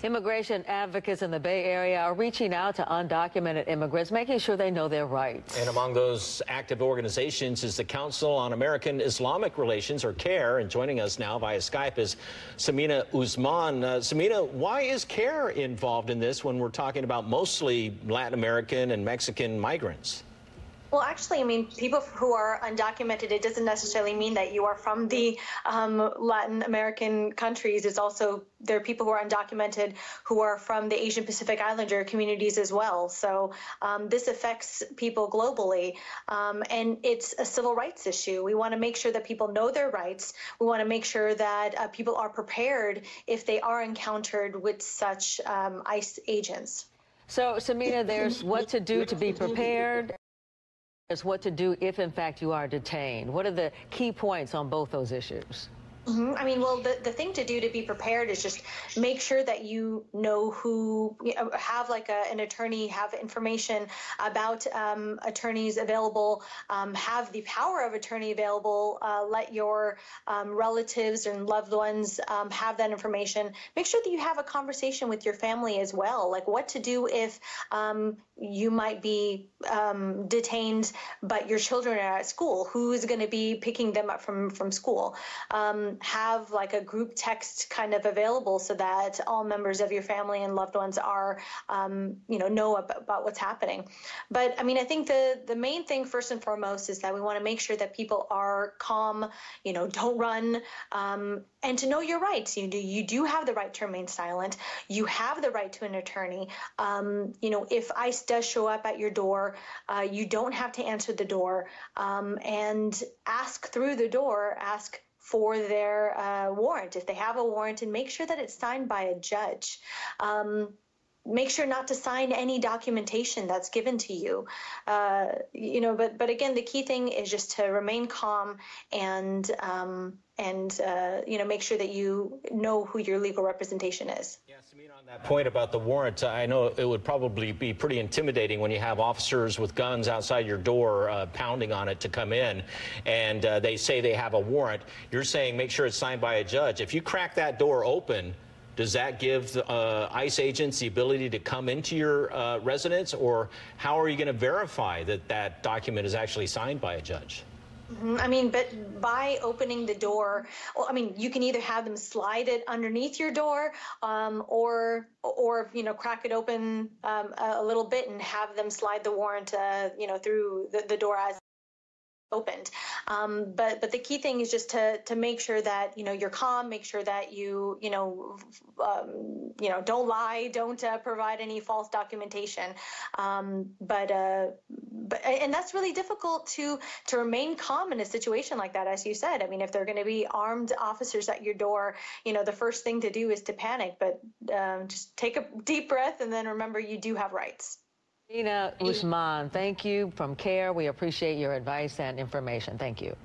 Immigration advocates in the Bay Area are reaching out to undocumented immigrants, making sure they know their rights. And among those active organizations is the Council on American Islamic Relations, or CAIR. And joining us now via Skype is Samina Usman. Samina, why is CAIR involved in this when we're talking about mostly Latin American and Mexican migrants? Well, actually, I mean, people who are undocumented, it doesn't necessarily mean that you are from the Latin American countries. It's also, there are people who are undocumented who are from the Asian Pacific Islander communities as well. So this affects people globally, and it's a civil rights issue. We want to make sure that people know their rights. We want to make sure that people are prepared if they are encountered with such ICE agents. So, Samina, there's what to do to be prepared. Is what to do if, in fact, you are detained. What are the key points on both those issues? I mean, well, the thing to do to be prepared is just make sure that you know who, have like an attorney, have information about attorneys available, have the power of attorney available, let your relatives and loved ones have that information. Make sure that you have a conversation with your family as well, like what to do if you might be detained, but your children are at school. Who is going to be picking them up from school? Have like a group text kind of available so that all members of your family and loved ones are, know about what's happening. But I mean, I think the main thing first and foremost is that we want to make sure that people are calm, don't run, and to know your rights. You do have the right to remain silent. You have the right to an attorney. If ICE does show up at your door, you don't have to answer the door, and ask through the door, ask for their warrant if they have a warrant, and make sure that it's signed by a judge. Make sure not to sign any documentation that's given to you. But again, the key thing is just to remain calm and make sure that you know who your legal representation is. Yeah, Samina, on that point about the warrant, I know it would probably be pretty intimidating when you have officers with guns outside your door pounding on it to come in, and they say they have a warrant. You're saying make sure it's signed by a judge. If you crack that door open, does that give the ICE agents the ability to come into your residence, or how are you going to verify that that document is actually signed by a judge? I mean, but by opening the door, well, I mean, you can either have them slide it underneath your door, or crack it open a little bit and have them slide the warrant, through the door as opened. But the key thing is just to make sure that you're calm, make sure that you don't lie, don't provide any false documentation. And that's really difficult to remain calm in a situation like that, as you said. I mean, if they're going to be armed officers at your door, the first thing to do is to panic. But just take a deep breath and then remember you do have rights. Samina Usman, thank you from CAIR. We appreciate your advice and information. Thank you.